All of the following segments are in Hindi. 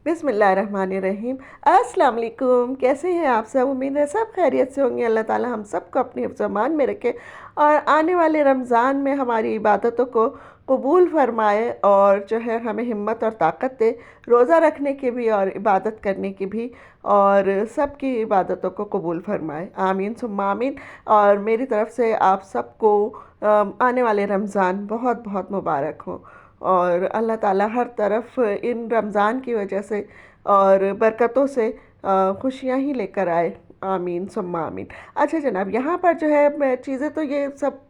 बिस्मिल्लाहिर्रहमानिर्रहीम। अस्सलाम वालेकुम। कैसे हैं आप सब? उम्मीद है सब खैरियत से होंगे। अल्लाह ताला हम सबको अपने हिफ्ज़-ओ-अमान में रखे और आने वाले रमज़ान में हमारी इबादतों को कबूल फ़रमाए और जो है हमें हिम्मत और ताकत दे रोज़ा रखने की भी और इबादत करने की भी, और सबकी इबादतों को कबूल फ़रमाए। आमीन सुम्मा आमीन। और मेरी तरफ़ से आप सबको आने वाले रमज़ान बहुत बहुत मुबारक हो और अल्लाह ताला हर तरफ इन रमज़ान की वजह से और बरकतों से खुशियाँ ही लेकर आए। आमीन सुम्मा आमीन। अच्छा जनाब, यहाँ पर जो है मैं चीज़ें तो ये सब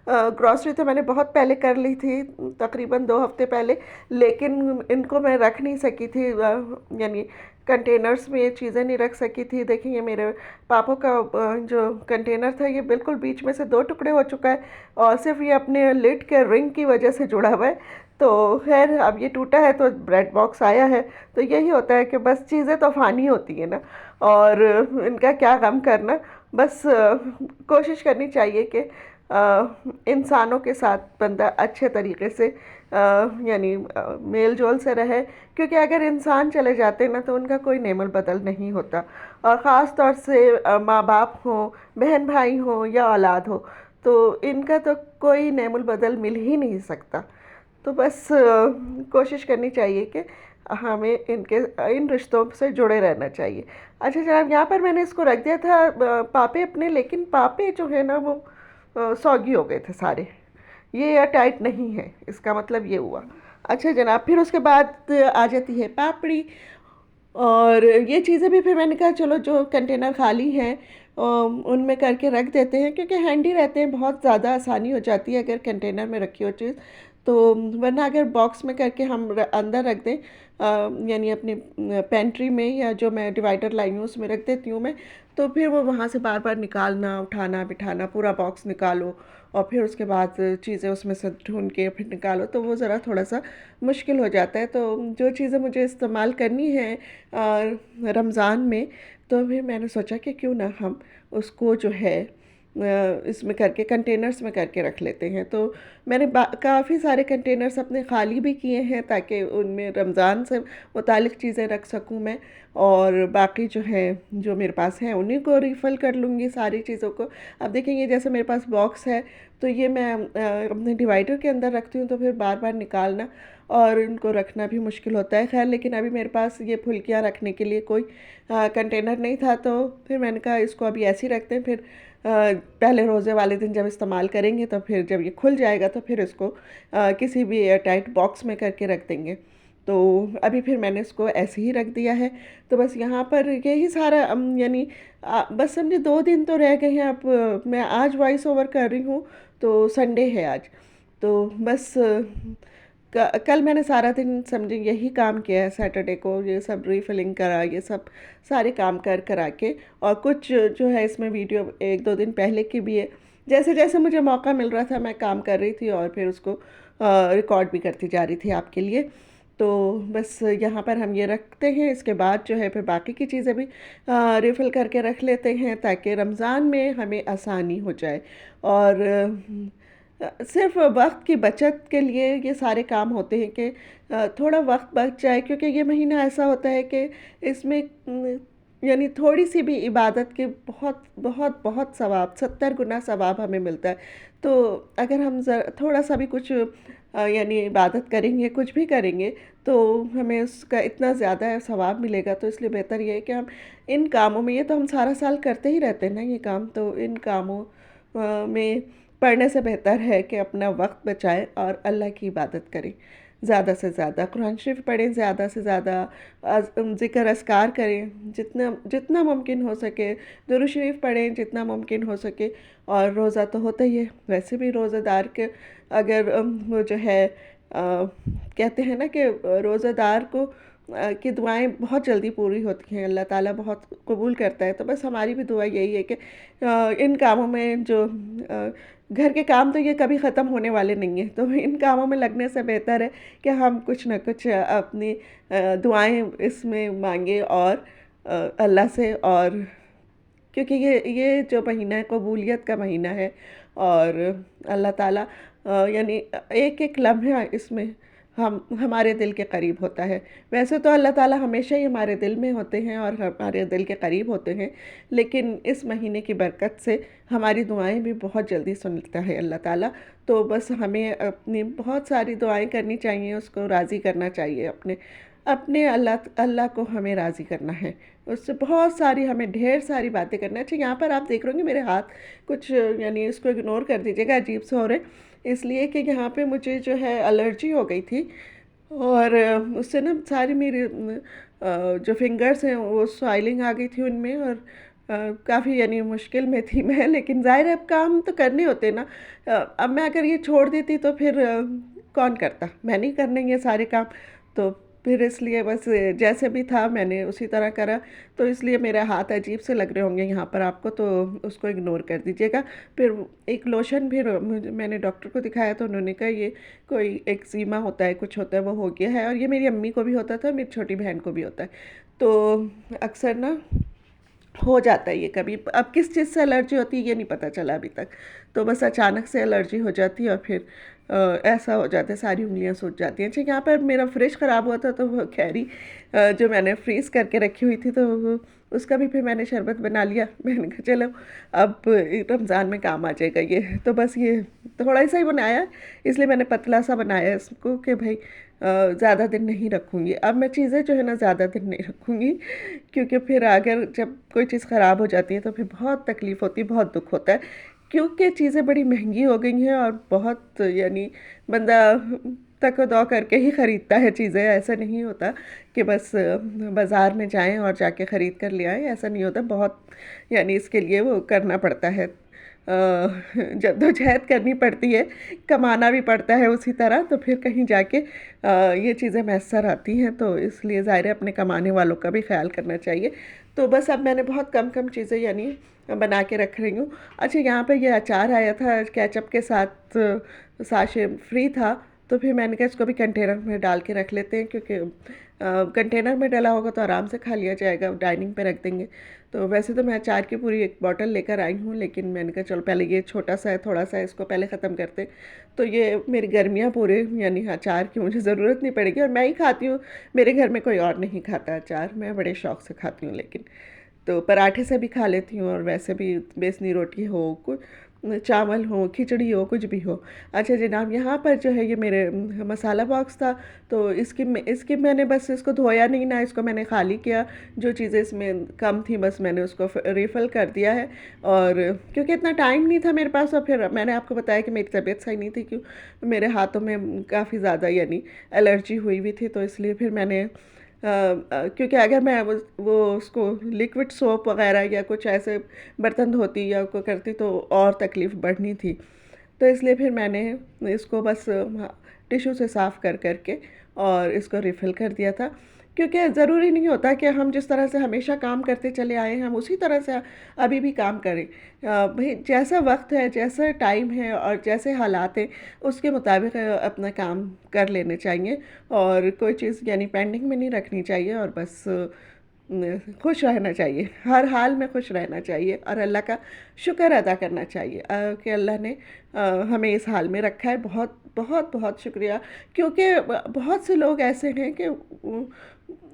ग्रॉसरी तो मैंने बहुत पहले कर ली थी, तकरीबन 2 हफ्ते पहले, लेकिन इनको मैं रख नहीं सकी थी, यानी कंटेनर्स में ये चीज़ें नहीं रख सकी थी। देखिए ये मेरे पापा का जो कंटेनर था ये बिल्कुल बीच में से 2 टुकड़े हो चुका है और सिर्फ ये अपने लिड के रिंग की वजह से जुड़ा हुआ है। तो खैर अब ये टूटा है तो ब्रेड बॉक्स आया है। तो यही होता है कि बस चीज़ें तो फ़ानी होती हैं ना, और इनका क्या गम करना। बस कोशिश करनी चाहिए कि इंसानों के साथ बंदा अच्छे तरीके से यानी मेल जोल से रहे, क्योंकि अगर इंसान चले जाते ना तो उनका कोई नेमल बदल नहीं होता। और ख़ास तौर से माँ बाप हों, बहन भाई हों या औलाद हो, तो इनका तो कोई नेमुल बदल मिल ही नहीं सकता। तो बस कोशिश करनी चाहिए कि हमें इनके इन रिश्तों से जुड़े रहना चाहिए। अच्छा जनाब, यहाँ पर मैंने इसको रख दिया था पापे अपने, लेकिन पापे जो है ना वो सौगी हो गए थे सारे। ये एयर टाइट नहीं है, इसका मतलब ये हुआ। अच्छा जनाब, फिर उसके बाद आ जाती है पापड़ी। और ये चीज़ें भी फिर मैंने कहा चलो जो कंटेनर खाली हैं उनमें करके रख देते हैं, क्योंकि हैंडी रहते हैं, बहुत ज़्यादा आसानी हो जाती है अगर कंटेनर में रखी हो चीज़। तो वरना अगर बॉक्स में करके हम अंदर रख दें, यानी अपनी पेंट्री में, या जो मैं डिवाइडर लाई हूँ उसमें रख देती हूँ मैं, तो फिर वो वहाँ से बार बार निकालना, उठाना, बिठाना, पूरा बॉक्स निकालो और फिर उसके बाद चीज़ें उसमें से ढूंढ के फिर निकालो, तो वो ज़रा थोड़ा सा मुश्किल हो जाता है। तो जो चीज़ें मुझे इस्तेमाल करनी है रमज़ान में, तो फिर मैंने सोचा कि क्यों ना हम उसको जो है इसमें करके कंटेनर्स में करके रख लेते हैं। तो मैंने काफ़ी सारे कंटेनर्स अपने खाली भी किए हैं ताकि उनमें रमज़ान से मुतालिक चीज़ें रख सकूं मैं, और बाकी जो है जो मेरे पास हैं उन्हीं को रिफ़िल कर लूँगी सारी चीज़ों को। अब देखेंगे जैसे मेरे पास बॉक्स है तो ये मैं अपने डिवाइडर के अंदर रखती हूँ, तो फिर बार बार निकालना और इनको रखना भी मुश्किल होता है। खैर लेकिन अभी मेरे पास ये फुल्कियाँ रखने के लिए कोई कंटेनर नहीं था, तो फिर मैंने कहा इसको अभी ऐसे ही रखते हैं, फिर पहले रोज़े वाले दिन जब इस्तेमाल करेंगे तो फिर जब ये खुल जाएगा तो फिर इसको किसी भी एयर टाइट बॉक्स में करके रख देंगे। तो अभी फिर मैंने इसको ऐसे ही रख दिया है। तो बस यहाँ पर यही सारा यानी बस समझे 2 दिन तो रह गए हैं। अब मैं आज वॉइस ओवर कर रही हूँ तो संडे है आज। तो बस कल मैंने सारा दिन समझे यही काम किया है। सैटरडे को ये सब रीफिलिंग करा, ये सब सारे काम कर करा के, और कुछ जो है इसमें वीडियो 1-2 दिन पहले की भी है। जैसे जैसे मुझे मौका मिल रहा था मैं काम कर रही थी और फिर उसको रिकॉर्ड भी करती जा रही थी आपके लिए। तो बस यहाँ पर हम ये रखते हैं, इसके बाद जो है फिर बाकी की चीज़ें भी रिफ़िल करके रख लेते हैं ताकि रमज़ान में हमें आसानी हो जाए। और सिर्फ वक्त की बचत के लिए ये सारे काम होते हैं कि थोड़ा वक्त बच जाए, क्योंकि ये महीना ऐसा होता है कि इसमें यानी थोड़ी सी भी इबादत के बहुत बहुत बहुत सवाब, 70 गुना सवाब हमें मिलता है। तो अगर हम थोड़ा सा भी कुछ यानी इबादत करेंगे, कुछ भी करेंगे, तो हमें उसका इतना ज़्यादा सवाब मिलेगा। तो इसलिए बेहतर ये है कि हम इन कामों में, ये तो हम सारा साल करते ही रहते हैं ना ये काम, तो इन कामों में पढ़ने से बेहतर है कि अपना वक्त बचाएं और अल्लाह की इबादत करें। ज़्यादा से ज़्यादा कुरान शरीफ पढ़ें, ज़्यादा से ज़्यादा ज़िक्र अस्कार करें जितना जितना मुमकिन हो सके, दुरूद शरीफ पढ़ें जितना मुमकिन हो सके। और रोज़ा तो होता ही है, वैसे भी रोज़ेदार के अगर वो जो है कहते हैं ना कि रोज़ेदार को की दुआएं बहुत जल्दी पूरी होती हैं, अल्लाह ताला बहुत कबूल करता है। तो बस हमारी भी दुआ यही है कि इन कामों में जो घर के काम तो ये कभी ख़त्म होने वाले नहीं हैं, तो इन कामों में लगने से बेहतर है कि हम कुछ ना कुछ अपनी दुआएं इसमें मांगे और अल्लाह से। और क्योंकि ये जो महीना है कबूलियत का महीना है, और अल्लाह ताला यानी एक एक लम्हा इसमें हमारे दिल के करीब होता है। वैसे तो अल्लाह ताला हमेशा ही हमारे दिल में होते हैं और हमारे दिल के करीब होते हैं, लेकिन इस महीने की बरकत से हमारी दुआएं भी बहुत जल्दी सुनता है अल्लाह ताला। तो बस हमें अपनी बहुत सारी दुआएं करनी चाहिए, उसको राज़ी करना चाहिए, अपने अपने अल्लाह अल्लाह को हमें राज़ी करना है। उससे बहुत सारी हमें ढेर सारी बातें करना है। अच्छा, यहाँ पर आप देख रहे होंगे मेरे हाथ कुछ, यानी इसको इग्नोर कर दीजिएगा, अजीब से हो रहे, इसलिए कि यहाँ पे मुझे जो है एलर्जी हो गई थी और उससे ना सारी मेरी जो फिंगर्स हैं वो स्वाइलिंग आ गई थी उनमें, और काफ़ी यानी मुश्किल में थी मैं, लेकिन ज़ाहिर है अब काम तो करने होते ना। अब मैं अगर ये छोड़ देती तो फिर कौन करता, मैं नहीं करने ये सारे काम। तो फिर इसलिए बस जैसे भी था मैंने उसी तरह करा। तो इसलिए मेरे हाथ अजीब से लग रहे होंगे यहाँ पर आपको, तो उसको इग्नोर कर दीजिएगा। फिर एक लोशन भी मैंने डॉक्टर को दिखाया तो उन्होंने कहा ये कोई एक्जिमा होता है, कुछ होता है, वो हो गया है। और ये मेरी अम्मी को भी होता था, मेरी छोटी बहन को भी होता है। तो अक्सर ना हो जाता है ये कभी। अब किस चीज़ से एलर्जी होती है ये नहीं पता चला अभी तक। तो बस अचानक से एलर्जी हो जाती है और फिर ऐसा हो जाता है, सारी उंगलियां सूज जाती हैं। अच्छा, यहाँ पर मेरा फ्रिज ख़राब हुआ था तो वो खैरी जो मैंने फ्रीज़ करके रखी हुई थी तो उसका भी फिर मैंने शरबत बना लिया। मैंने कहा चलो अब रमज़ान में काम आ जाएगा ये। तो बस ये थोड़ा सा ही बनाया, इसलिए मैंने पतला सा बनाया इसको कि भाई ज़्यादा दिन नहीं रखूँगी। अब मैं चीज़ें जो है ना ज़्यादा दिन नहीं रखूँगी, क्योंकि फिर अगर जब कोई चीज़ ख़राब हो जाती है तो फिर बहुत तकलीफ़ होती है, बहुत दुख होता है। क्योंकि चीज़ें बड़ी महंगी हो गई हैं और बहुत यानी बंदा तक दौ करके ही ख़रीदता है चीज़ें। ऐसा नहीं होता कि बस बाज़ार में जाएं और जाके ख़रीद कर ले आएं, ऐसा नहीं होता। बहुत यानी इसके लिए वो करना पड़ता है, जद्दोजहद करनी पड़ती है, कमाना भी पड़ता है उसी तरह। तो फिर कहीं जाके ये चीज़ें मैसर आती हैं, तो इसलिए ज़ाहिर है अपने कमाने वालों का भी ख्याल करना चाहिए। तो बस अब मैंने बहुत कम कम चीज़ें यानी बना के रख रही हूँ। अच्छा, यहाँ पे ये अचार आया था केचप के साथ, साशे फ्री था, तो फिर मैंने कहा इसको भी कंटेनर में डाल के रख लेते हैं, क्योंकि कंटेनर में डाला होगा तो आराम से खा लिया जाएगा, डाइनिंग पे रख देंगे। तो वैसे तो मैं अचार की पूरी एक बॉटल लेकर आई हूँ, लेकिन मैंने कहा चलो पहले ये छोटा सा है, थोड़ा सा इसको पहले ख़त्म करते। तो ये मेरी गर्मियाँ पूरे यानी अचार की मुझे ज़रूरत नहीं पड़ेगी, और मैं ही खाती हूँ, मेरे घर में कोई और नहीं खाता अचार, मैं बड़े शौक़ से खाती हूँ। लेकिन तो पराठे से भी खा लेती हूँ, और वैसे भी बेसनी रोटी हो, कुछ चावल हो, खिचड़ी हो, कुछ भी हो। अच्छा जनाब, यहाँ पर जो है ये मेरे मसाला बॉक्स था, तो इसकी मैंने बस इसको धोया नहीं ना, इसको मैंने खाली किया। जो चीज़ें इसमें कम थी बस मैंने उसको रिफ़िल कर दिया है। और क्योंकि इतना टाइम नहीं था मेरे पास, और फिर मैंने आपको बताया कि मेरी तबीयत सही नहीं थी, क्यों मेरे हाथों में काफ़ी ज़्यादा यानी एलर्जी हुई हुई थी। तो इसलिए फिर मैंने क्योंकि अगर मैं वो उसको लिक्विड सोप वगैरह या कुछ ऐसे बर्तन धोती या को करती तो और तकलीफ़ बढ़नी थी। तो इसलिए फिर मैंने इसको बस टिश्यू से साफ़ कर करके और इसको रिफ़िल कर दिया था। क्योंकि ज़रूरी नहीं होता कि हम जिस तरह से हमेशा काम करते चले आए हैं हम उसी तरह से अभी भी काम करें। भाई जैसा वक्त है, जैसा टाइम है और जैसे हालात हैं उसके मुताबिक अपना काम कर लेने चाहिए, और कोई चीज़ यानी पेंडिंग में नहीं रखनी चाहिए, और बस खुश रहना चाहिए, हर हाल में खुश रहना चाहिए, और अल्लाह का शुक्र अदा करना चाहिए कि अल्लाह ने हमें इस हाल में रखा है। बहुत बहुत बहुत शुक्रिया। क्योंकि बहुत से लोग ऐसे हैं कि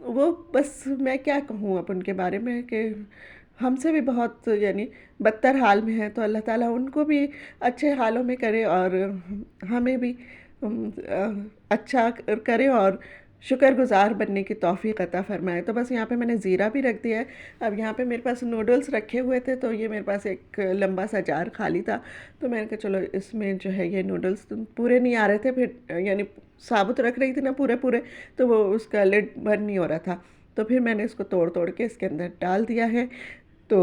वो बस मैं क्या कहूँ अब उनके बारे में कि हमसे भी बहुत यानी बदतर हाल में है। तो अल्लाह ताला उनको भी अच्छे हालों में करे और हमें भी अच्छा करे और शुक्रगुज़ार बनने की तौफ़ीक़ अता फ़रमाए। तो बस यहाँ पे मैंने ज़ीरा भी रख दिया है। अब यहाँ पे मेरे पास नूडल्स रखे हुए थे, तो ये मेरे पास एक लंबा सा जार खाली था, तो मैंने कहा चलो इसमें जो है ये नूडल्स पूरे नहीं आ रहे थे, फिर यानी साबुत रख रही थी ना पूरे पूरे, तो वो उसका लिड बंद नहीं हो रहा था। तो फिर मैंने इसको तोड़ तोड़ के इसके अंदर डाल दिया है। तो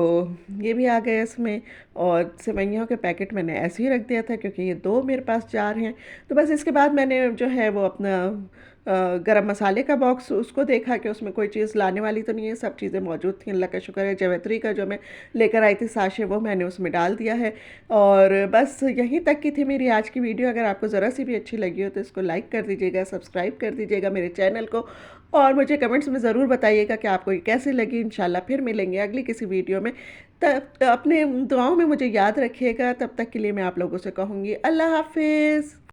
ये भी आ गया इसमें, और सेवइयों के पैकेट मैंने ऐसे ही रख दिया था क्योंकि ये 2 मेरे पास जार हैं। तो बस इसके बाद मैंने जो है वो अपना गरम मसाले का बॉक्स उसको देखा कि उसमें कोई चीज़ लाने वाली तो नहीं है, सब चीज़ें मौजूद थी, अल्लाह का शुक्र है। जावित्री का जो मैं लेकर आई थी साशे, वो मैंने उसमें डाल दिया है। और बस यहीं तक की थी मेरी आज की वीडियो। अगर आपको ज़रा सी भी अच्छी लगी हो तो इसको लाइक कर दीजिएगा, सब्सक्राइब कर दीजिएगा मेरे चैनल को, और मुझे कमेंट्स में ज़रूर बताइएगा कि आपको ये कैसी लगी। इंशाल्लाह फिर मिलेंगे अगली किसी वीडियो में। तब अपने दुआओं में मुझे याद रखिएगा। तब तक के लिए मैं आप लोगों से कहूँगी अल्लाह हाफिज़।